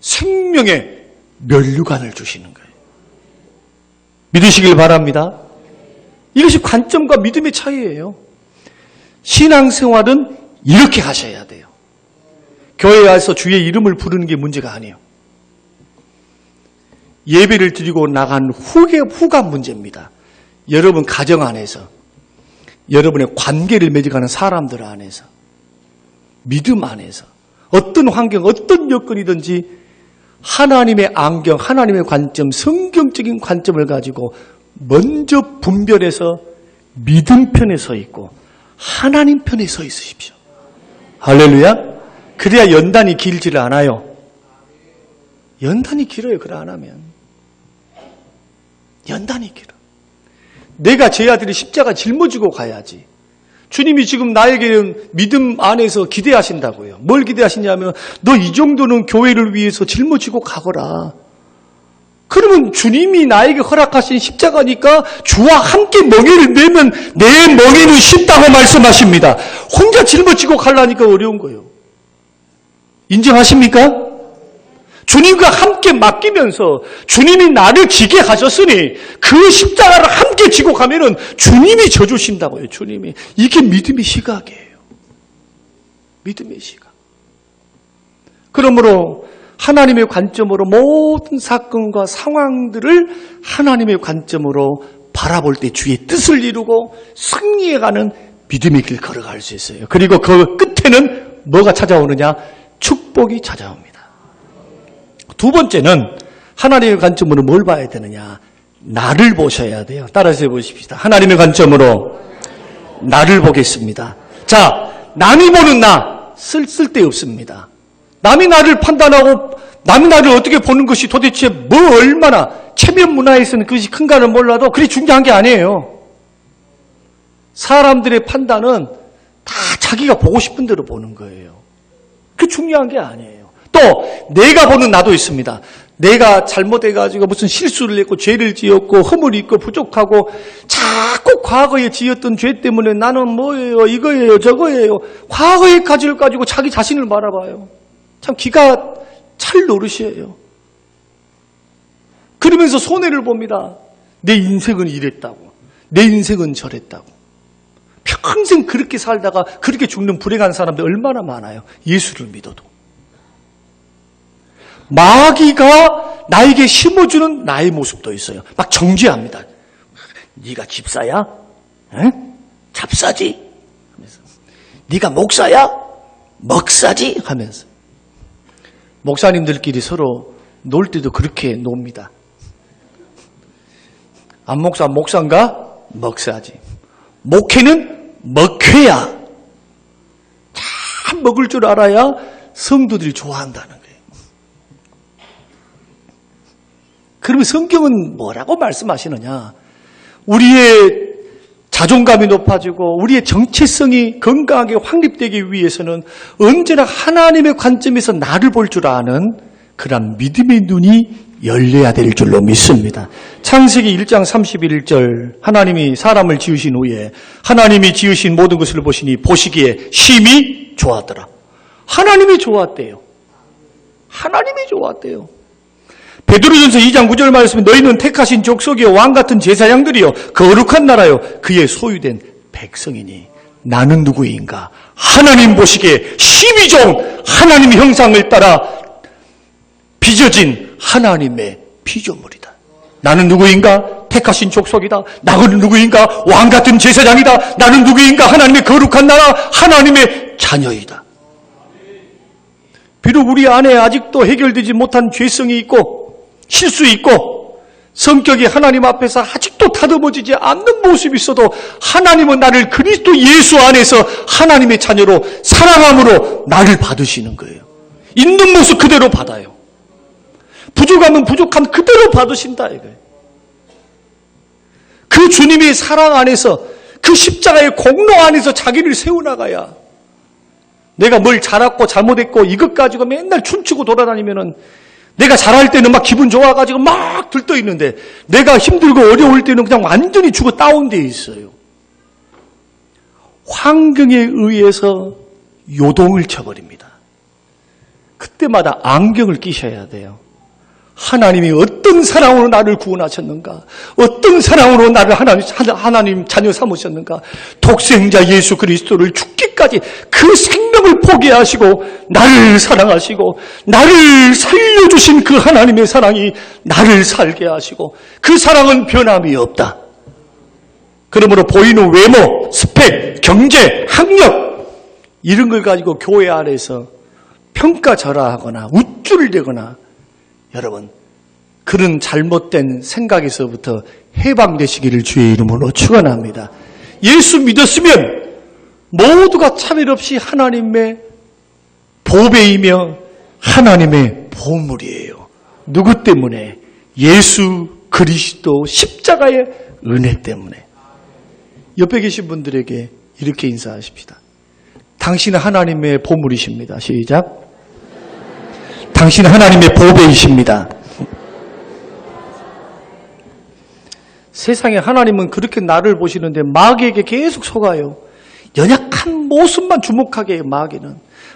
생명의 면류관을 주시는 거예요. 믿으시길 바랍니다. 이것이 관점과 믿음의 차이예요. 신앙생활은 이렇게 하셔야 돼요. 교회에 와서 주의 이름을 부르는 게 문제가 아니에요. 예배를 드리고 나간 후가 문제입니다. 여러분 가정 안에서, 여러분의 관계를 맺어가는 사람들 안에서, 믿음 안에서, 어떤 환경, 어떤 여건이든지 하나님의 안경, 하나님의 관점, 성경적인 관점을 가지고 먼저 분별해서 믿음 편에 서 있고 하나님 편에 서 있으십시오. 할렐루야. 그래야 연단이 길지를 않아요. 연단이 길어요. 그래 안 하면. 연단이 길어. 내가 제 아들이 십자가 짊어지고 가야지. 주님이 지금 나에게는 믿음 안에서 기대하신다고요. 뭘 기대하시냐면 너 이 정도는 교회를 위해서 짊어지고 가거라. 그러면 주님이 나에게 허락하신 십자가니까 주와 함께 멍에를 메면 내 멍에는 쉽다고 말씀하십니다. 혼자 짊어지고 가려니까 어려운 거예요. 인정하십니까? 주님과 함께 맡기면서 주님이 나를 지게 하셨으니 그 십자가를 함께 지고 가면은 주님이 져주신다고요. 주님이. 이게 믿음의 시각이에요. 믿음의 시각. 그러므로 하나님의 관점으로 모든 사건과 상황들을 하나님의 관점으로 바라볼 때 주의 뜻을 이루고 승리해가는 믿음의 길 걸어갈 수 있어요. 그리고 그 끝에는 뭐가 찾아오느냐? 축복이 찾아옵니다. 두 번째는 하나님의 관점으로 뭘 봐야 되느냐? 나를 보셔야 돼요. 따라서 해보십시다. 하나님의 관점으로 나를 보겠습니다. 자, 남이 보는 나 쓸데없습니다. 남이 나를 판단하고 남이 나를 어떻게 보는 것이 도대체 뭐 얼마나 체면 문화에서는 그것이 큰가를 몰라도 그리 중요한 게 아니에요. 사람들의 판단은 다 자기가 보고 싶은 대로 보는 거예요. 그게 중요한 게 아니에요. 또 내가 보는 나도 있습니다. 내가 잘못해가지고 무슨 실수를 했고 죄를 지었고 허물이 있고 부족하고 자꾸 과거에 지었던 죄 때문에 나는 뭐예요 이거예요 저거예요 과거의 가지를 가지고 자기 자신을 바라봐요. 참 기가 찰 노릇이에요. 그러면서 손해를 봅니다. 내 인생은 이랬다고 내 인생은 저랬다고 평생 그렇게 살다가 그렇게 죽는 불행한 사람들 얼마나 많아요. 예수를 믿어도. 마귀가 나에게 심어주는 나의 모습도 있어요. 막 정죄합니다. 네가 집사야? 응? 잡사지? 하면서. 네가 목사야? 먹사지? 하면서. 목사님들끼리 서로 놀 때도 그렇게 놉니다. 안 목사 목사인가? 먹사지. 목회는 먹회야. 잘 먹을 줄 알아야 성도들이 좋아한다는 거예요. 그러면 성경은 뭐라고 말씀하시느냐? 우리의 자존감이 높아지고 우리의 정체성이 건강하게 확립되기 위해서는 언제나 하나님의 관점에서 나를 볼 줄 아는 그런 믿음의 눈이 열려야 될 줄로 믿습니다. 창세기 1장 31절 하나님이 사람을 지으신 후에 하나님이 지으신 모든 것을 보시니 보시기에 심히 좋았더라. 하나님이 좋았대요. 하나님이 좋았대요. 베드로전서 2장 9절 말씀에 너희는 택하신 족속이요 왕같은 제사장들이요 거룩한 나라요 그의 소유된 백성이니 나는 누구인가? 하나님 보시기에 심히 좋은 하나님의 형상을 따라 빚어진 하나님의 피조물이다. 나는 누구인가? 택하신 족속이다. 나는 누구인가? 왕같은 제사장이다. 나는 누구인가? 하나님의 거룩한 나라, 하나님의 자녀이다. 비록 우리 안에 아직도 해결되지 못한 죄성이 있고 실수 있고 성격이 하나님 앞에서 아직도 다듬어지지 않는 모습이 있어도 하나님은 나를 그리스도 예수 안에서 하나님의 자녀로 사랑함으로 나를 받으시는 거예요. 있는 모습 그대로 받아요. 부족하면 부족한 그대로 받으신다 이거예요. 그 주님의 사랑 안에서 그 십자가의 공로 안에서 자기를 세워나가야 내가 뭘 잘했고 잘못했고 이것 가지고 맨날 춤추고 돌아다니면은 내가 잘할 때는 막 기분 좋아가지고 막 들떠 있는데 내가 힘들고 어려울 때는 그냥 완전히 죽어 다운되어 있어요. 환경에 의해서 요동을 쳐버립니다. 그때마다 안경을 끼셔야 돼요. 하나님이 어떤 사랑으로 나를 구원하셨는가? 어떤 사랑으로 나를 하나님 자녀 삼으셨는가? 독생자 예수 그리스도를 죽기까지 그 생명을 포기하시고 나를 사랑하시고 나를 살려주신 그 하나님의 사랑이 나를 살게 하시고 그 사랑은 변함이 없다. 그러므로 보이는 외모, 스펙, 경제, 학력 이런 걸 가지고 교회 안에서 평가절하하거나 우쭐대거나 여러분, 그런 잘못된 생각에서부터 해방되시기를 주의 이름으로 축원합니다. 예수 믿었으면 모두가 차별 없이 하나님의 보배이며 하나님의 보물이에요. 누구 때문에? 예수 그리스도 십자가의 은혜 때문에. 옆에 계신 분들에게 이렇게 인사하십시다. 당신은 하나님의 보물이십니다. 시작. 당신은 하나님의 보배이십니다. 세상에 하나님은 그렇게 나를 보시는데 마귀에게 계속 속아요. 연약한 모습만 주목하게 해요.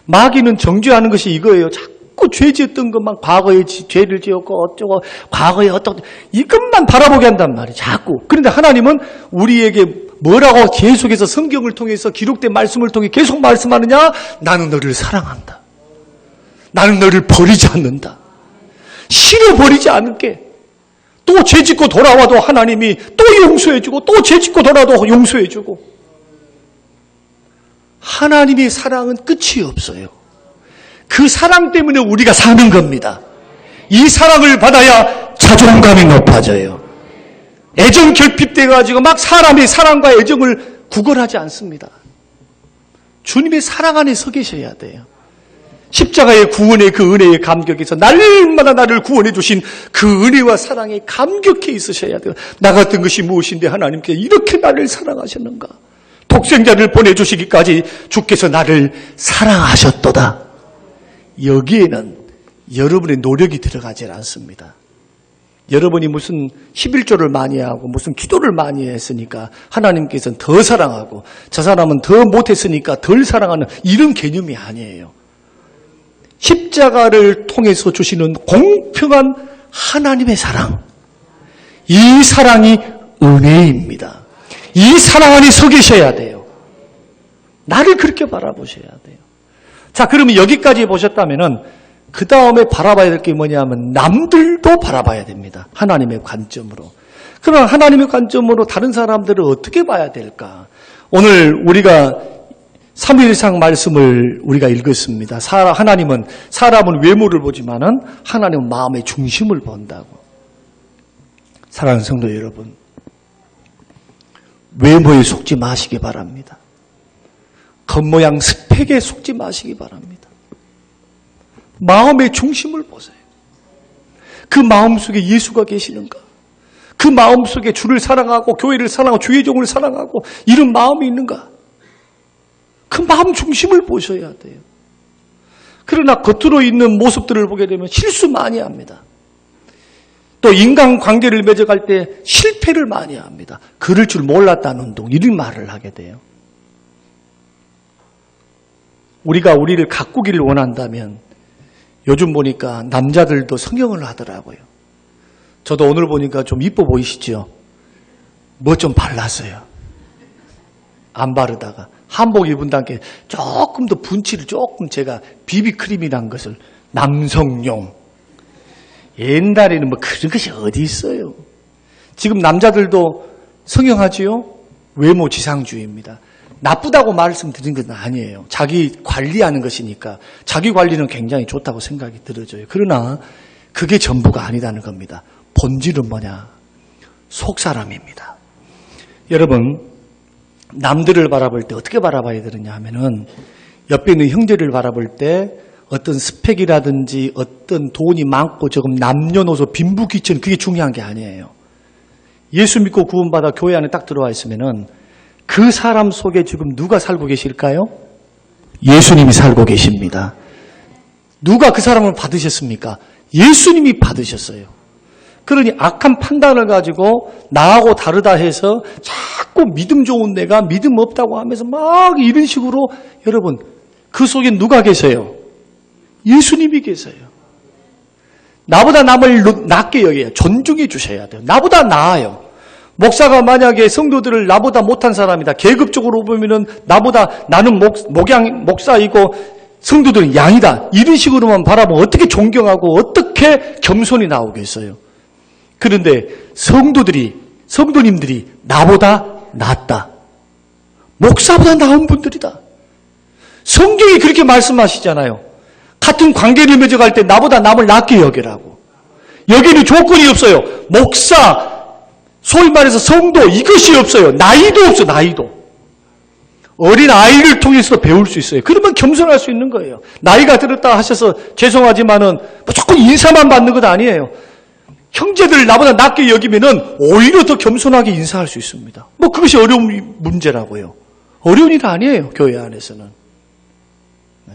마귀는 정죄하는 것이 이거예요. 자꾸 죄 지었던 것만 과거에 죄를 지었고 어쩌고 과거에 어떻게 이것만 바라보게 한단 말이에요. 자꾸. 그런데 하나님은 우리에게 뭐라고 계속해서 성경을 통해서 기록된 말씀을 통해 계속 말씀하느냐? 나는 너를 사랑한다. 나는 너를 버리지 않는다. 싫어버리지 않을게. 또 죄짓고 돌아와도 하나님이 또 용서해주고 또 죄짓고 돌아와도 용서해주고. 하나님의 사랑은 끝이 없어요. 그 사랑 때문에 우리가 사는 겁니다. 이 사랑을 받아야 자존감이 높아져요. 애정 결핍돼가지고 막 사람의 사랑과 애정을 구걸하지 않습니다. 주님의 사랑 안에 서 계셔야 돼요. 십자가의 구원의 그 은혜에 감격해서 날마다 나를 구원해 주신 그 은혜와 사랑에 감격해 있으셔야 돼요. 나 같은 것이 무엇인데 하나님께 이렇게 나를 사랑하셨는가? 독생자를 보내주시기까지 주께서 나를 사랑하셨도다. 여기에는 여러분의 노력이 들어가지 않습니다. 여러분이 무슨 11조를 많이 하고 무슨 기도를 많이 했으니까 하나님께서는 더 사랑하고 저 사람은 더 못했으니까 덜 사랑하는 이런 개념이 아니에요. 십자가를 통해서 주시는 공평한 하나님의 사랑. 이 사랑이 은혜입니다. 이 사랑 안에 서 계셔야 돼요. 나를 그렇게 바라보셔야 돼요. 자, 그러면 여기까지 보셨다면은 그 다음에 바라봐야 될 게 뭐냐면 남들도 바라봐야 됩니다. 하나님의 관점으로. 그러나 하나님의 관점으로 다른 사람들을 어떻게 봐야 될까? 오늘 우리가 3일상 말씀을 우리가 읽었습니다. 하나님은 사람은 외모를 보지만은 하나님은 마음의 중심을 본다고. 사랑하는 성도 여러분, 외모에 속지 마시기 바랍니다. 겉모양 스펙에 속지 마시기 바랍니다. 마음의 중심을 보세요. 그 마음속에 예수가 계시는가? 그 마음속에 주를 사랑하고 교회를 사랑하고 주의 종을 사랑하고 이런 마음이 있는가? 그 마음 중심을 보셔야 돼요. 그러나 겉으로 있는 모습들을 보게 되면 실수 많이 합니다. 또 인간관계를 맺어갈 때 실패를 많이 합니다. 그럴 줄 몰랐다는 둥 이런 말을 하게 돼요. 우리가 우리를 가꾸기를 원한다면 요즘 보니까 남자들도 성형을 하더라고요. 저도 오늘 보니까 좀 이뻐 보이시죠? 뭐 좀 발랐어요. 안 바르다가 한복 입은 다음에 조금 더 분칠을 조금 제가 비비크림이란 것을 남성용. 옛날에는 뭐 그런 것이 어디 있어요. 지금 남자들도 성형하지요? 외모 지상주의입니다. 나쁘다고 말씀드린 건 아니에요. 자기 관리하는 것이니까 자기 관리는 굉장히 좋다고 생각이 들어져요. 그러나 그게 전부가 아니다는 겁니다. 본질은 뭐냐? 속사람입니다. 여러분, 남들을 바라볼 때 어떻게 바라봐야 되느냐 하면은 옆에 있는 형제를 바라볼 때 어떤 스펙이라든지 어떤 돈이 많고 조금 남녀노소 빈부귀천 그게 중요한 게 아니에요. 예수 믿고 구원받아 교회 안에 딱 들어와 있으면은 그 사람 속에 지금 누가 살고 계실까요? 예수님이 살고 계십니다. 누가 그 사람을 받으셨습니까? 예수님이 받으셨어요. 그러니 악한 판단을 가지고 나하고 다르다 해서 자꾸 믿음 좋은 내가 믿음 없다고 하면서 막 이런 식으로 여러분 그 속에 누가 계세요? 예수님이 계세요. 나보다 남을 낮게 여겨야 존중해 주셔야 돼요. 나보다 나아요. 목사가 만약에 성도들을 나보다 못한 사람이다. 계급적으로 보면은 나는 목사이고 성도들은 양이다. 이런 식으로만 바라보면 어떻게 존경하고 어떻게 겸손히 나오겠어요. 그런데 성도님들이 나보다 낫다. 목사보다 나은 분들이다. 성경이 그렇게 말씀하시잖아요. 같은 관계를 맺어갈 때 나보다 남을 낫게 여기라고. 여기는 조건이 없어요. 목사, 소위 말해서 성도 이것이 없어요. 나이도 없어. 나이도. 어린 아이를 통해서 배울 수 있어요. 그러면 겸손할 수 있는 거예요. 나이가 들었다 하셔서 죄송하지만은 무조건 인사만 받는 것 아니에요. 형제들 나보다 낮게 여기면은 오히려 더 겸손하게 인사할 수 있습니다. 뭐 그것이 어려운 문제라고요. 어려운 일 아니에요. 교회 안에서는. 네.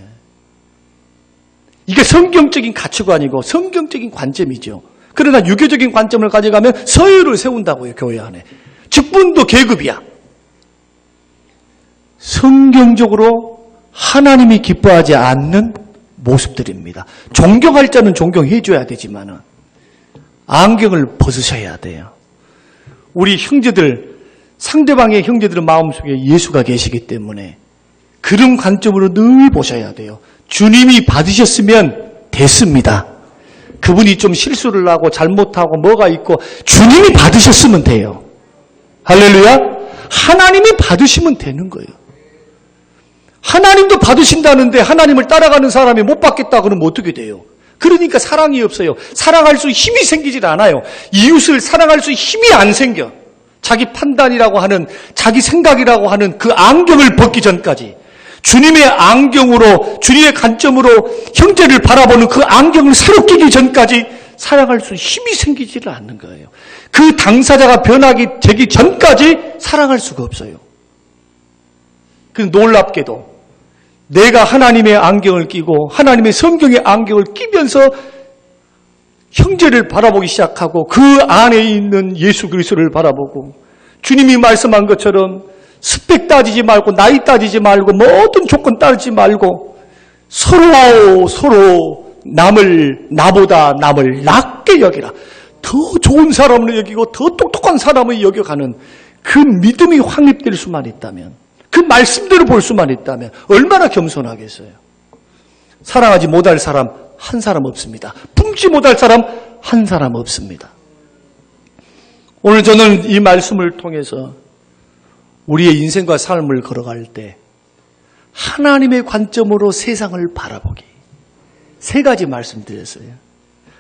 이게 성경적인 가치관이고 성경적인 관점이죠. 그러나 유교적인 관점을 가져가면 서열을 세운다고요. 교회 안에. 직분도 계급이야. 성경적으로 하나님이 기뻐하지 않는 모습들입니다. 존경할 자는 존경해 줘야 되지만은 안경을 벗으셔야 돼요. 우리 형제들, 상대방의 형제들의 마음속에 예수가 계시기 때문에 그런 관점으로 늘 보셔야 돼요. 주님이 받으셨으면 됐습니다. 그분이 좀 실수를 하고 잘못하고 뭐가 있고 주님이 받으셨으면 돼요. 할렐루야. 하나님이 받으시면 되는 거예요. 하나님도 받으신다는데 하나님을 따라가는 사람이 못 받겠다 그러면 어떻게 돼요? 그러니까 사랑이 없어요. 사랑할 수 힘이 생기질 않아요. 이웃을 사랑할 수 힘이 안 생겨. 자기 판단이라고 하는, 자기 생각이라고 하는 그 안경을 벗기 전까지 주님의 안경으로, 주님의 관점으로 형제를 바라보는 그 안경을 새로 끼기 전까지 사랑할 수 힘이 생기지를 않는 거예요. 그 당사자가 변하기 되기 전까지 사랑할 수가 없어요. 그 놀랍게도 내가 하나님의 안경을 끼고 하나님의 성경의 안경을 끼면서 형제를 바라보기 시작하고 그 안에 있는 예수 그리스도를 바라보고 주님이 말씀한 것처럼 스펙 따지지 말고 나이 따지지 말고 모든 조건 따지지 말고 서로 나보다 남을 낮게 여기라. 더 좋은 사람을 여기고 더 똑똑한 사람을 여겨가는 그 믿음이 확립될 수만 있다면 그 말씀대로 볼 수만 있다면 얼마나 겸손하겠어요. 사랑하지 못할 사람 한 사람 없습니다. 품지 못할 사람 한 사람 없습니다. 오늘 저는 이 말씀을 통해서 우리의 인생과 삶을 걸어갈 때 하나님의 관점으로 세상을 바라보기. 세 가지 말씀드렸어요.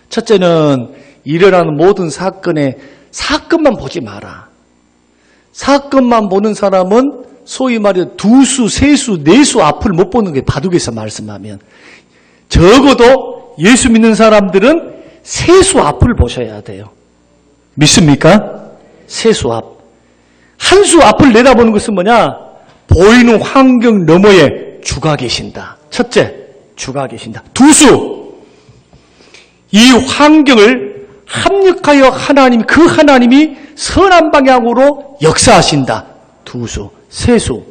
첫째는 일어나는 모든 사건만 보지 마라. 사건만 보는 사람은 소위 말해 두수, 세수, 네수 앞을 못 보는 게 바둑에서 말씀하면 적어도 예수 믿는 사람들은 세수 앞을 보셔야 돼요. 믿습니까? 세수 앞. 한 수 앞을 내다보는 것은 뭐냐? 보이는 환경 너머에 주가 계신다. 첫째, 주가 계신다. 두수. 이 환경을 합력하여 그 하나님이 선한 방향으로 역사하신다. 두수. 세수.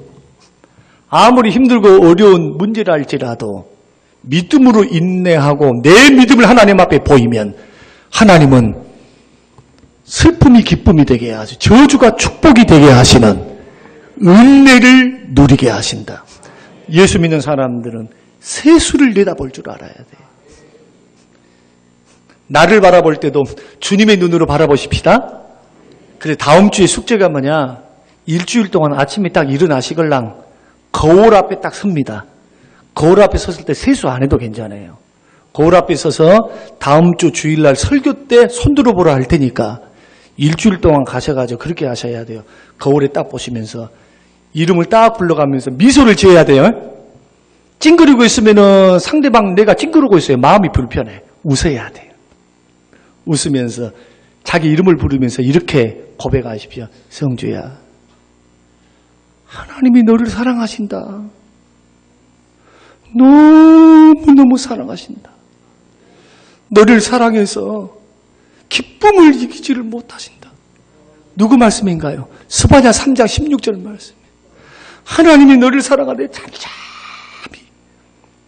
아무리 힘들고 어려운 문제라 할지라도 믿음으로 인내하고 내 믿음을 하나님 앞에 보이면 하나님은 슬픔이 기쁨이 되게 하시고 저주가 축복이 되게 하시는 은혜를 누리게 하신다. 예수 믿는 사람들은 세수를 내다볼 줄 알아야 돼요. 나를 바라볼 때도 주님의 눈으로 바라보십시다. 그래 다음 주에 숙제가 뭐냐? 일주일 동안 아침에 딱 일어나시걸랑 거울 앞에 딱 섭니다. 거울 앞에 섰을 때 세수 안 해도 괜찮아요. 거울 앞에 서서 다음 주 주일날 설교 때 손들어 보라 할 테니까 일주일 동안 가셔가지고 그렇게 하셔야 돼요. 거울에 딱 보시면서 이름을 딱 불러가면서 미소를 지어야 돼요. 찡그리고 있으면은 상대방 내가 찡그리고 있어요. 마음이 불편해. 웃어야 돼요. 웃으면서 자기 이름을 부르면서 이렇게 고백하십시오. 성주야, 하나님이 너를 사랑하신다. 너무너무 사랑하신다. 너를 사랑해서 기쁨을 이기지를 못하신다. 누구 말씀인가요? 스바냐 3장 16절 말씀. 하나님이 너를 사랑하되 잠잠히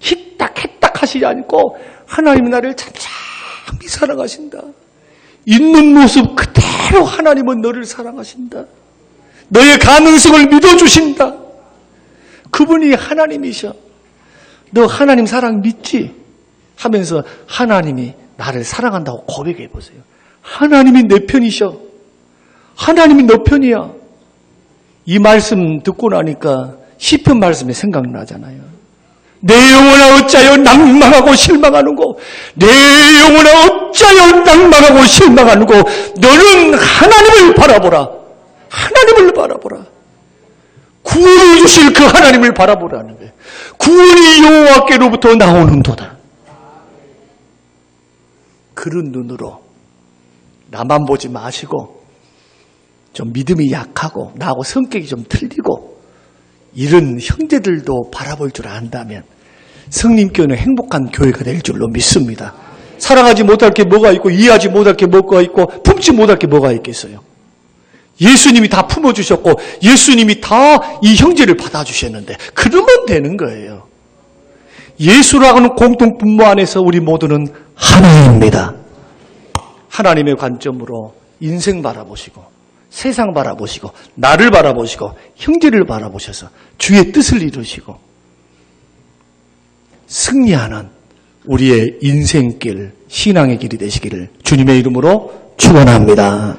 희딱희딱 하시지 않고 하나님이 나를 잠잠히 사랑하신다. 있는 모습 그대로 하나님은 너를 사랑하신다. 너의 가능성을 믿어주신다. 그분이 하나님이셔. 너 하나님 사랑 믿지? 하면서 하나님이 나를 사랑한다고 고백해 보세요. 하나님이 내 편이셔. 하나님이 너 편이야. 이 말씀 듣고 나니까 시편 말씀이 생각나잖아요. 내 영혼아 어찌하여 낭망하고 실망하는고, 내 영혼아 어찌하여 낭망하고 실망하는고, 너는 하나님을 바라보라. 하나님을 바라보라. 구원을 주실 그 하나님을 바라보라는 거예요. 구원이 여호와께로부터 나오는도다. 그런 눈으로 나만 보지 마시고 좀 믿음이 약하고 나하고 성격이 좀 틀리고 이런 형제들도 바라볼 줄 안다면 성림교회는 행복한 교회가 될 줄로 믿습니다. 사랑하지 못할 게 뭐가 있고 이해하지 못할 게 뭐가 있고 품지 못할 게 뭐가 있겠어요. 예수님이 다 품어주셨고 예수님이 다 이 형제를 받아주셨는데 그러면 되는 거예요. 예수라고는 공통분모 안에서 우리 모두는 하나입니다. 하나님의 관점으로 인생 바라보시고 세상 바라보시고 나를 바라보시고 형제를 바라보셔서 주의 뜻을 이루시고 승리하는 우리의 인생길, 신앙의 길이 되시기를 주님의 이름으로 축원합니다.